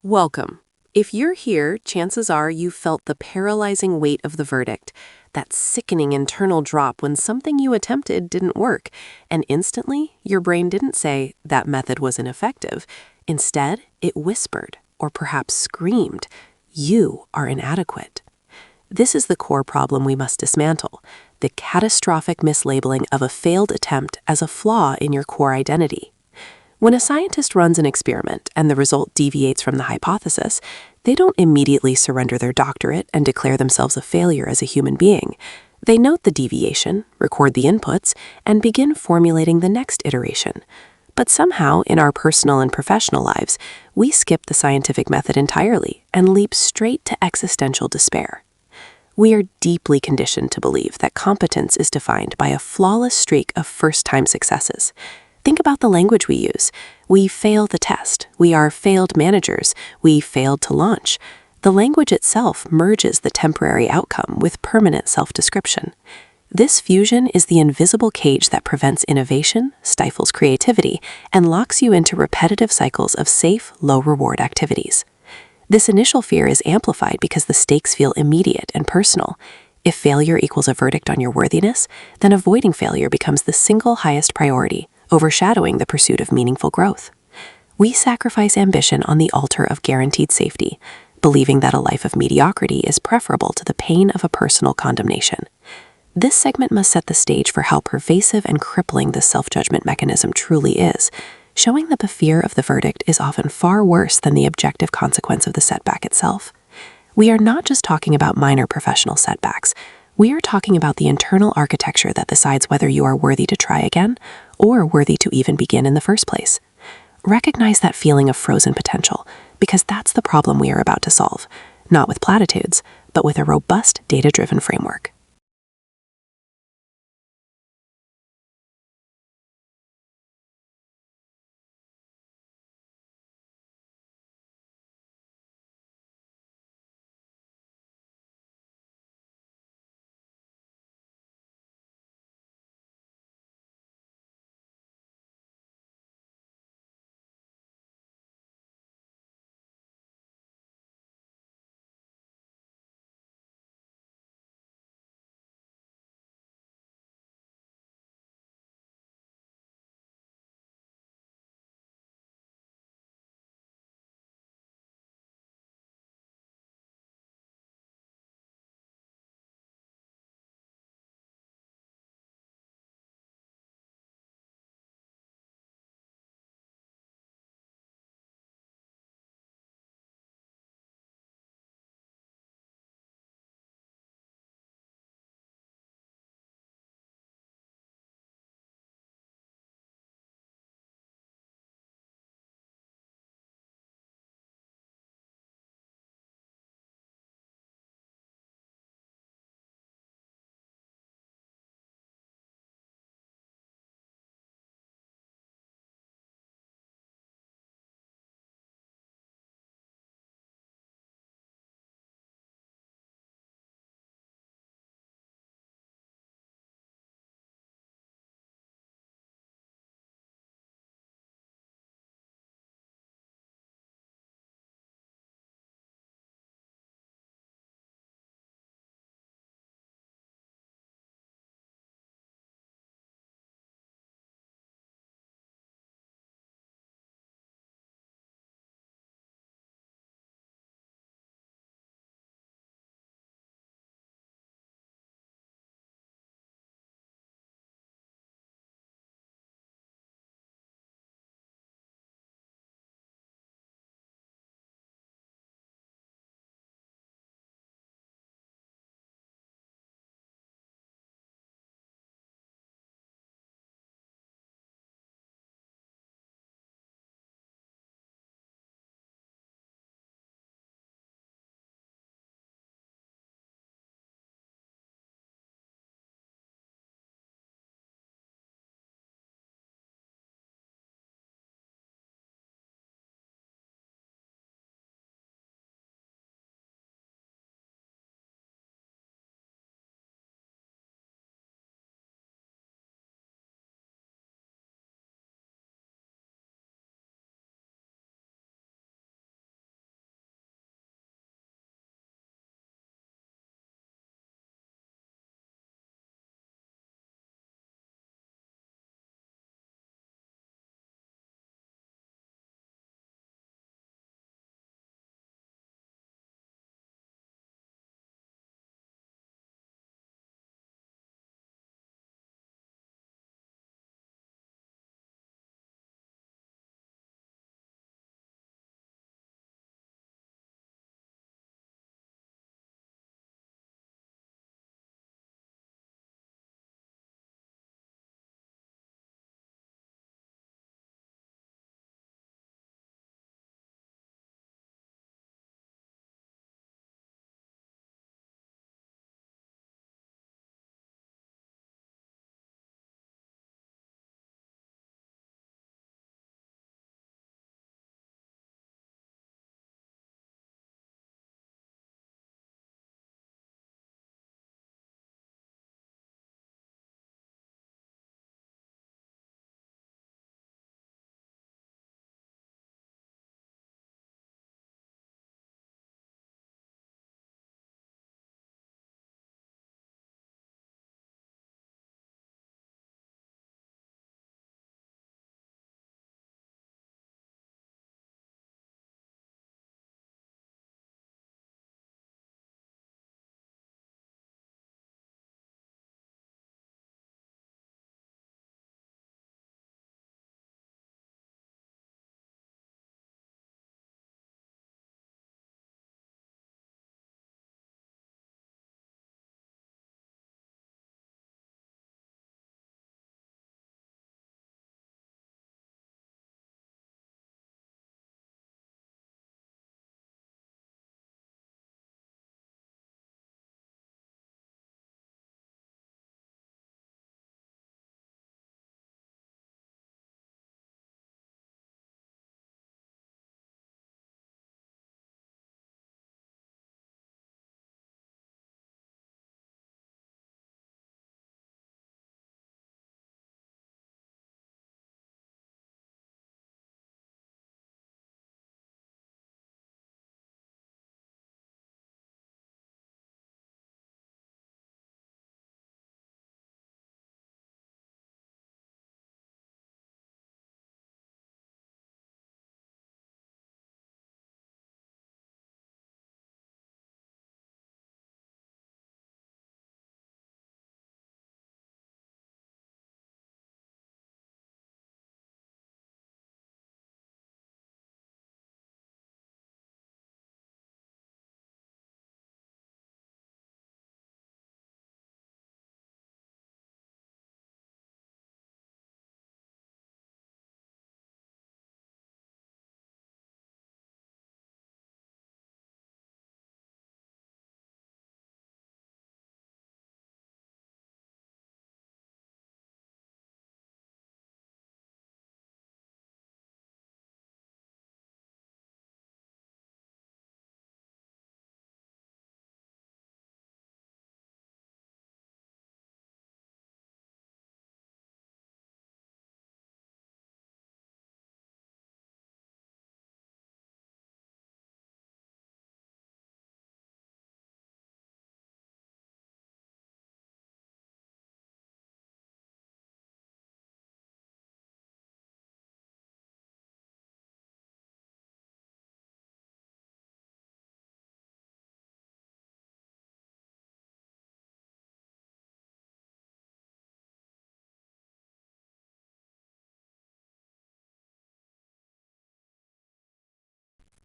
Welcome. If you're here, chances are you felt the paralyzing weight of the verdict, that sickening internal drop when something you attempted didn't work, and instantly your brain didn't say that method was ineffective. Instead, it whispered, or perhaps screamed, "You are inadequate." This is the core problem we must dismantle, the catastrophic mislabeling of a failed attempt as a flaw in your core identity. When a scientist runs an experiment and the result deviates from the hypothesis, they don't immediately surrender their doctorate and declare themselves a failure as a human being. They note the deviation, record the inputs, and begin formulating the next iteration. But somehow, in our personal and professional lives, we skip the scientific method entirely and leap straight to existential despair. We are deeply conditioned to believe that competence is defined by a flawless streak of first-time successes. Think about the language we use. We fail the test. We are failed managers. We failed to launch. The language itself merges the temporary outcome with permanent self-description. This fusion is the invisible cage that prevents innovation, stifles creativity, and locks you into repetitive cycles of safe, low-reward activities. This initial fear is amplified because the stakes feel immediate and personal. If failure equals a verdict on your worthiness, then avoiding failure becomes the single highest priority, overshadowing the pursuit of meaningful growth. We sacrifice ambition on the altar of guaranteed safety, believing that a life of mediocrity is preferable to the pain of a personal condemnation. This segment must set the stage for how pervasive and crippling this self-judgment mechanism truly is, showing that the fear of the verdict is often far worse than the objective consequence of the setback itself. We are not just talking about minor professional setbacks. We are talking about the internal architecture that decides whether you are worthy to try again or worthy to even begin in the first place. Recognize that feeling of frozen potential, because that's the problem we are about to solve, not with platitudes, but with a robust, data-driven framework.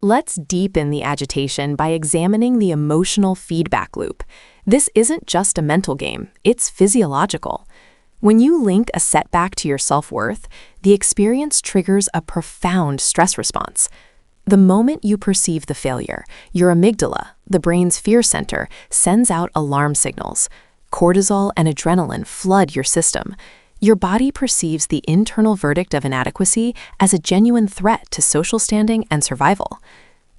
Let's deepen the agitation by examining the emotional feedback loop. This isn't just a mental game, it's physiological. When you link a setback to your self-worth, the experience triggers a profound stress response. The moment you perceive the failure, your amygdala, the brain's fear center, sends out alarm signals. Cortisol and adrenaline flood your system. Your body perceives the internal verdict of inadequacy as a genuine threat to social standing and survival.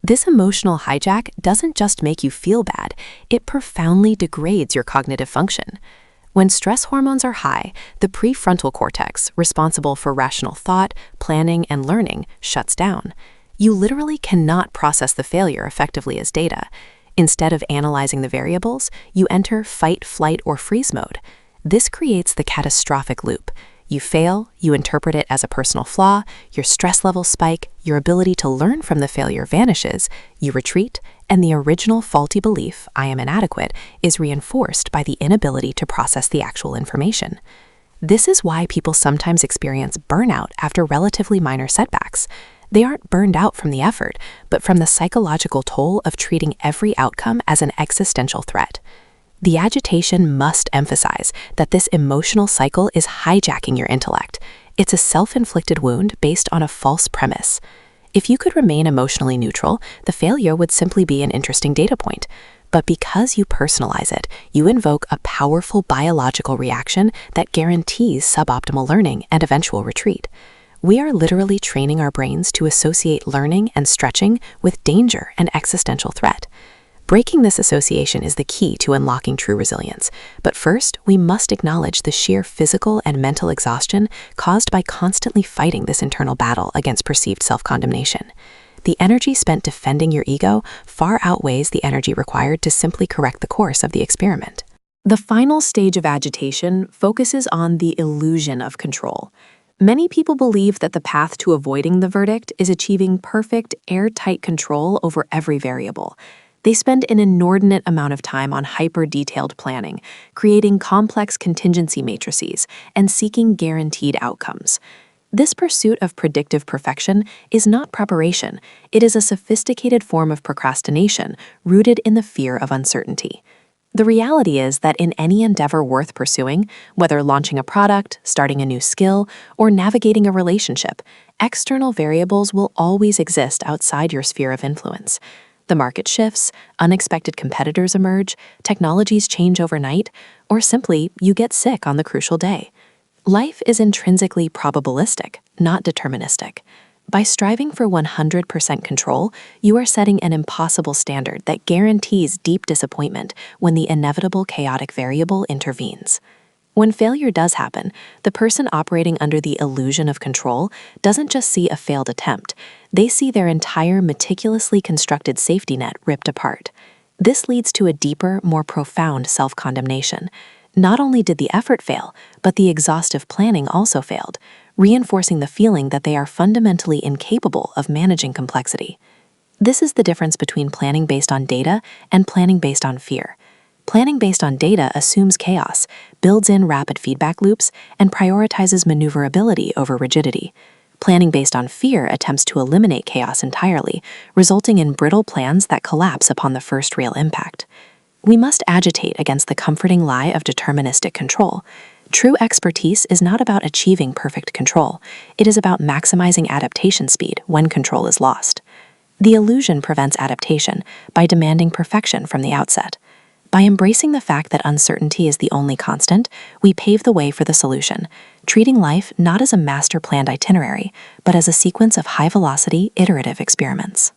This emotional hijack doesn't just make you feel bad, it profoundly degrades your cognitive function. When stress hormones are high, the prefrontal cortex, responsible for rational thought, planning, and learning, shuts down. You literally cannot process the failure effectively as data. Instead of analyzing the variables, you enter fight, flight, or freeze mode. This creates the catastrophic loop. You fail, you interpret it as a personal flaw, your stress levels spike, your ability to learn from the failure vanishes, you retreat, and the original faulty belief, I am inadequate, is reinforced by the inability to process the actual information. This is why people sometimes experience burnout after relatively minor setbacks. They aren't burned out from the effort, but from the psychological toll of treating every outcome as an existential threat. The agitation must emphasize that this emotional cycle is hijacking your intellect. It's a self-inflicted wound based on a false premise. If you could remain emotionally neutral, the failure would simply be an interesting data point. But because you personalize it, you invoke a powerful biological reaction that guarantees suboptimal learning and eventual retreat. We are literally training our brains to associate learning and stretching with danger and existential threat. Breaking this association is the key to unlocking true resilience. But first, we must acknowledge the sheer physical and mental exhaustion caused by constantly fighting this internal battle against perceived self-condemnation. The energy spent defending your ego far outweighs the energy required to simply correct the course of the experiment. The final stage of agitation focuses on the illusion of control. Many people believe that the path to avoiding the verdict is achieving perfect, airtight control over every variable. They spend an inordinate amount of time on hyper-detailed planning, creating complex contingency matrices, and seeking guaranteed outcomes. This pursuit of predictive perfection is not preparation, it is a sophisticated form of procrastination rooted in the fear of uncertainty. The reality is that in any endeavor worth pursuing, whether launching a product, starting a new skill, or navigating a relationship, external variables will always exist outside your sphere of influence. The market shifts, unexpected competitors emerge, technologies change overnight, or simply you get sick on the crucial day. Life is intrinsically probabilistic, not deterministic. By striving for 100% control, you are setting an impossible standard that guarantees deep disappointment when the inevitable chaotic variable intervenes. When failure does happen, the person operating under the illusion of control doesn't just see a failed attempt, they see their entire meticulously constructed safety net ripped apart. This leads to a deeper, more profound self-condemnation. Not only did the effort fail, but the exhaustive planning also failed, reinforcing the feeling that they are fundamentally incapable of managing complexity. This is the difference between planning based on data and planning based on fear. Planning based on data assumes chaos, builds in rapid feedback loops, and prioritizes maneuverability over rigidity. Planning based on fear attempts to eliminate chaos entirely, resulting in brittle plans that collapse upon the first real impact. We must agitate against the comforting lie of deterministic control. True expertise is not about achieving perfect control. It is about maximizing adaptation speed when control is lost. The illusion prevents adaptation by demanding perfection from the outset. By embracing the fact that uncertainty is the only constant, we pave the way for the solution, treating life not as a master-planned itinerary, but as a sequence of high-velocity, iterative experiments.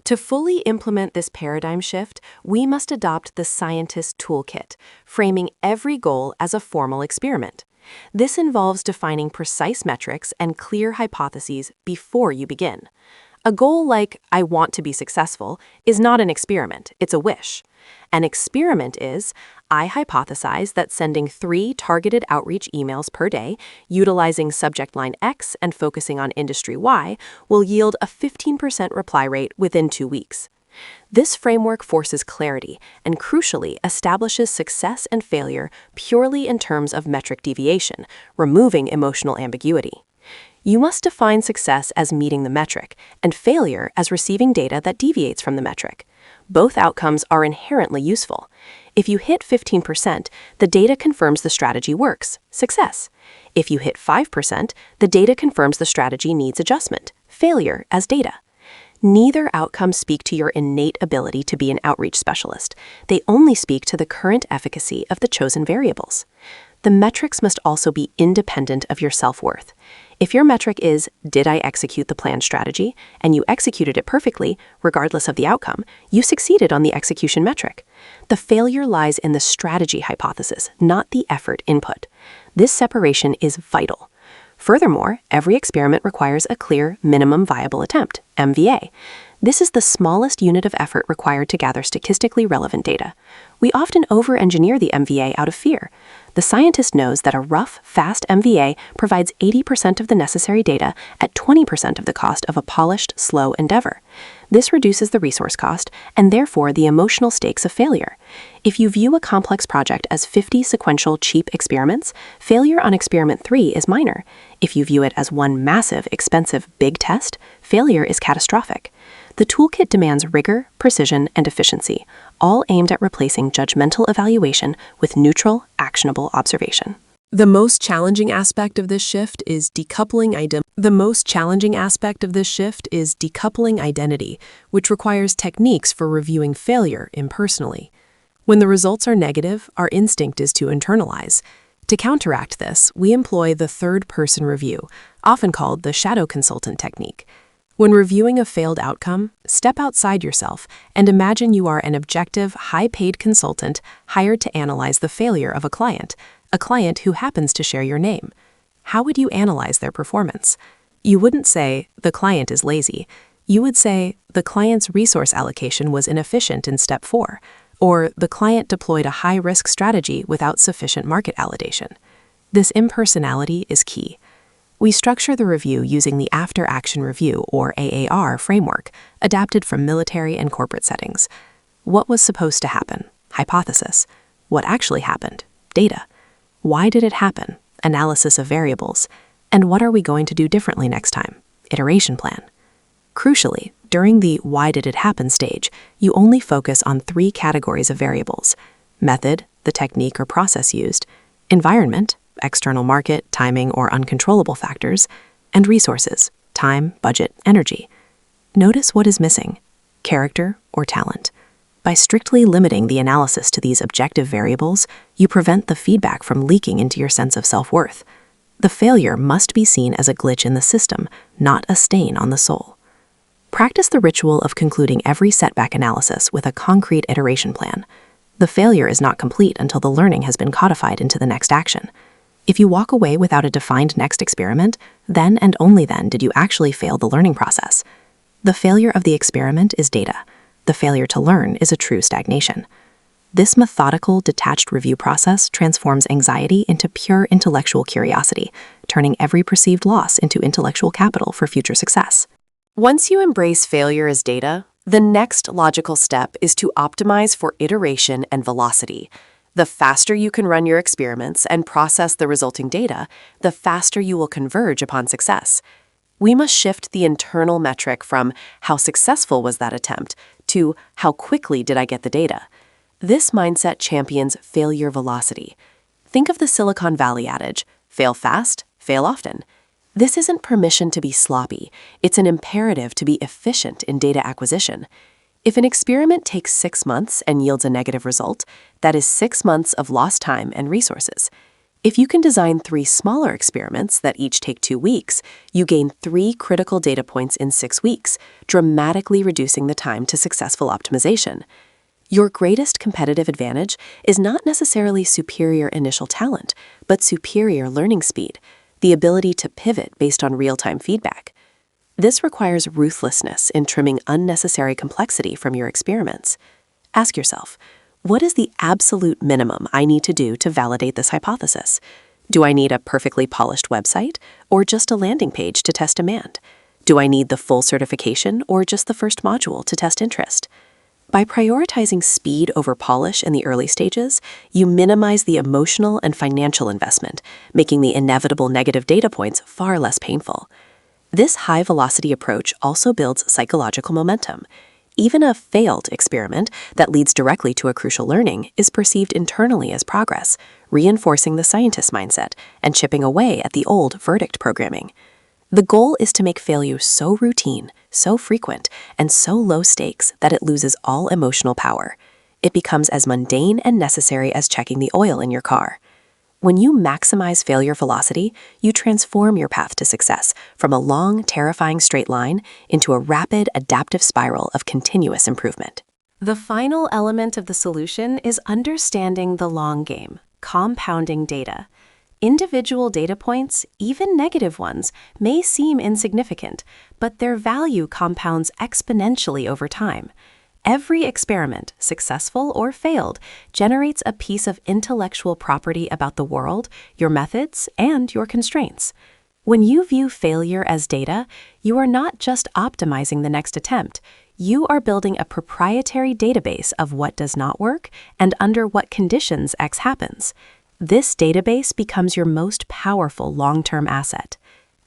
To fully implement this paradigm shift, we must adopt the scientist toolkit, framing every goal as a formal experiment. This involves defining precise metrics and clear hypotheses before you begin. A goal like, I want to be successful, is not an experiment, it's a wish. An experiment is, I hypothesize that sending 3 targeted outreach emails per day, utilizing subject line X and focusing on industry Y, will yield a 15% reply rate within 2 weeks. This framework forces clarity and, crucially, establishes success and failure purely in terms of metric deviation, removing emotional ambiguity. You must define success as meeting the metric and failure as receiving data that deviates from the metric. Both outcomes are inherently useful. If you hit 15%, the data confirms the strategy works, success. If you hit 5%, the data confirms the strategy needs adjustment, failure as data. Neither outcome speak to your innate ability to be an outreach specialist. They only speak to the current efficacy of the chosen variables. The metrics must also be independent of your self-worth. If your metric is, did I execute the planned strategy, and you executed it perfectly, regardless of the outcome, you succeeded on the execution metric. The failure lies in the strategy hypothesis, not the effort input. This separation is vital. Furthermore, every experiment requires a clear minimum viable attempt, MVA. This is the smallest unit of effort required to gather statistically relevant data. We often over-engineer the MVA out of fear. The scientist knows that a rough, fast MVA provides 80% of the necessary data at 20% of the cost of a polished, slow endeavor. This reduces the resource cost and therefore the emotional stakes of failure. If you view a complex project as 50 sequential, cheap experiments, failure on experiment 3 is minor. If you view it as one massive, expensive, big test, failure is catastrophic. The toolkit demands rigor, precision, and efficiency, all aimed at replacing judgmental evaluation with neutral, actionable observation. The most challenging aspect of this shift is decoupling identity, which requires techniques for reviewing failure impersonally. When the results are negative, our instinct is to internalize. To counteract this, we employ the third-person review, often called the shadow consultant technique. When reviewing a failed outcome, step outside yourself and imagine you are an objective, high-paid consultant hired to analyze the failure of a client who happens to share your name. How would you analyze their performance? You wouldn't say, the client is lazy. You would say, the client's resource allocation was inefficient in step 4, or the client deployed a high-risk strategy without sufficient market validation. This impersonality is key. We structure the review using the After-Action Review, or AAR, framework, adapted from military and corporate settings. What was supposed to happen? Hypothesis. What actually happened? Data. Why did it happen? Analysis of variables. And what are we going to do differently next time? Iteration plan. Crucially, during the why did it happen stage, you only focus on 3 categories of variables: method, the technique or process used; environment, external market, timing, or uncontrollable factors; and resources, time, budget, energy. Notice what is missing: character or talent. By strictly limiting the analysis to these objective variables, you prevent the feedback from leaking into your sense of self-worth. The failure must be seen as a glitch in the system, not a stain on the soul. Practice the ritual of concluding every setback analysis with a concrete iteration plan. The failure is not complete until the learning has been codified into the next action. If you walk away without a defined next experiment, then and only then did you actually fail the learning process. The failure of the experiment is data. The failure to learn is a true stagnation. This methodical, detached review process transforms anxiety into pure intellectual curiosity, turning every perceived loss into intellectual capital for future success. Once you embrace failure as data, the next logical step is to optimize for iteration and velocity. The faster you can run your experiments and process the resulting data, the faster you will converge upon success. We must shift the internal metric from how successful was that attempt to how quickly did I get the data. This mindset champions failure velocity. Think of the Silicon Valley adage, fail fast, fail often. This isn't permission to be sloppy, it's an imperative to be efficient in data acquisition. If an experiment takes 6 months and yields a negative result, that is 6 months of lost time and resources. If you can design 3 smaller experiments that each take 2 weeks, you gain 3 critical data points in 6 weeks, dramatically reducing the time to successful optimization. Your greatest competitive advantage is not necessarily superior initial talent, but superior learning speed, the ability to pivot based on real-time feedback. This requires ruthlessness in trimming unnecessary complexity from your experiments. Ask yourself, what is the absolute minimum I need to do to validate this hypothesis? Do I need a perfectly polished website, or just a landing page to test demand? Do I need the full certification, or just the first module to test interest? By prioritizing speed over polish in the early stages, you minimize the emotional and financial investment, making the inevitable negative data points far less painful. This high-velocity approach also builds psychological momentum. Even a failed experiment that leads directly to a crucial learning is perceived internally as progress, reinforcing the scientist mindset and chipping away at the old verdict programming. The goal is to make failure so routine, so frequent, and so low stakes that it loses all emotional power. It becomes as mundane and necessary as checking the oil in your car. When you maximize failure velocity, you transform your path to success from a long, terrifying straight line into a rapid, adaptive spiral of continuous improvement. The final element of the solution is understanding the long game, compounding data. Individual data points, even negative ones, may seem insignificant, but their value compounds exponentially over time. Every experiment, successful or failed, generates a piece of intellectual property about the world, your methods, and your constraints. When you view failure as data, you are not just optimizing the next attempt. You are building a proprietary database of what does not work and under what conditions X happens. This database becomes your most powerful long-term asset.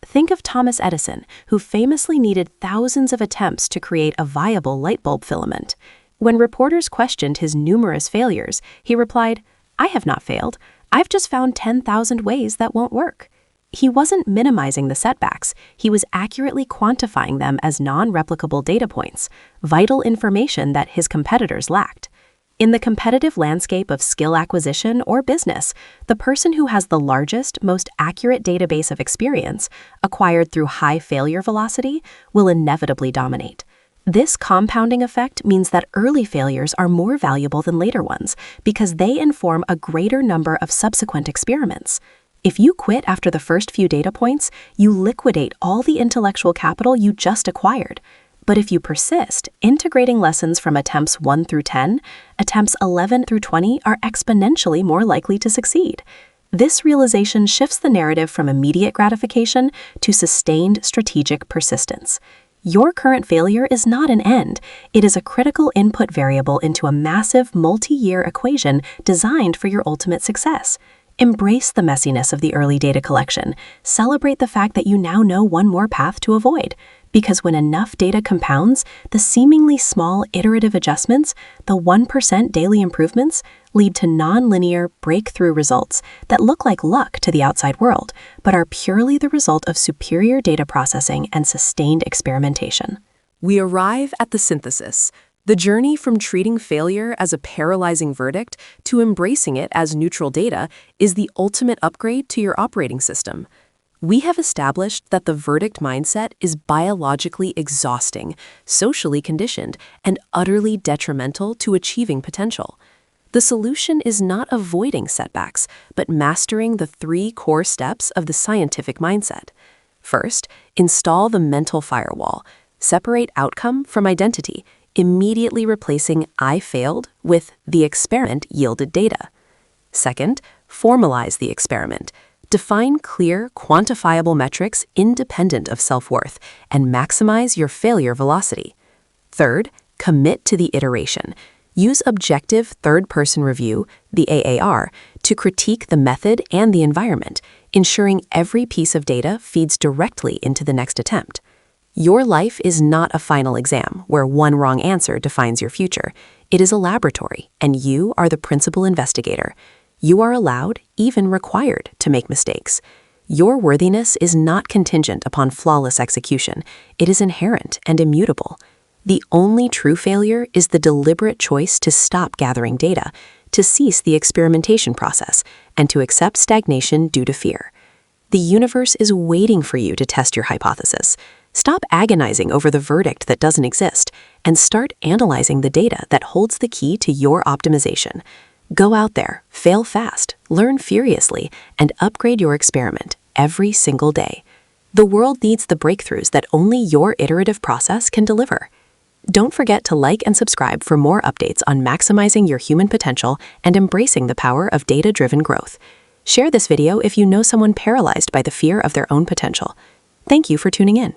Think of Thomas Edison, who famously needed thousands of attempts to create a viable light bulb filament. When reporters questioned his numerous failures, he replied, "I have not failed. I've just found 10,000 ways that won't work." He wasn't minimizing the setbacks. He was accurately quantifying them as non-replicable data points, vital information that his competitors lacked. In the competitive landscape of skill acquisition or business, the person who has the largest, most accurate database of experience, acquired through high failure velocity, will inevitably dominate. This compounding effect means that early failures are more valuable than later ones because they inform a greater number of subsequent experiments. If you quit after the first few data points, you liquidate all the intellectual capital you just acquired. But if you persist, integrating lessons from attempts 1 through 10, attempts 11 through 20 are exponentially more likely to succeed. This realization shifts the narrative from immediate gratification to sustained strategic persistence. Your current failure is not an end. It is a critical input variable into a massive multi-year equation designed for your ultimate success. Embrace the messiness of the early data collection. Celebrate the fact that you now know one more path to avoid. Because when enough data compounds, the seemingly small iterative adjustments, the 1% daily improvements, lead to non-linear breakthrough results that look like luck to the outside world, but are purely the result of superior data processing and sustained experimentation. We arrive at the synthesis. The journey from treating failure as a paralyzing verdict to embracing it as neutral data is the ultimate upgrade to your operating system. We have established that the verdict mindset is biologically exhausting, socially conditioned, and utterly detrimental to achieving potential. The solution is not avoiding setbacks, but mastering the 3 core steps of the scientific mindset. First, install the mental firewall. Separate outcome from identity, immediately replacing "I failed" with "the experiment yielded data." Second, formalize the experiment. Define clear, quantifiable metrics independent of self-worth and maximize your failure velocity. Third, commit to the iteration. Use objective third-person review, the AAR, to critique the method and the environment, ensuring every piece of data feeds directly into the next attempt. Your life is not a final exam where one wrong answer defines your future. It is a laboratory, and you are the principal investigator. You are allowed, even required, to make mistakes. Your worthiness is not contingent upon flawless execution. It is inherent and immutable. The only true failure is the deliberate choice to stop gathering data, to cease the experimentation process, and to accept stagnation due to fear. The universe is waiting for you to test your hypothesis. Stop agonizing over the verdict that doesn't exist, and start analyzing the data that holds the key to your optimization. Go out there, fail fast, learn furiously, and upgrade your experiment every single day. The world needs the breakthroughs that only your iterative process can deliver. Don't forget to like and subscribe for more updates on maximizing your human potential and embracing the power of data-driven growth. Share this video if you know someone paralyzed by the fear of their own potential. Thank you for tuning in.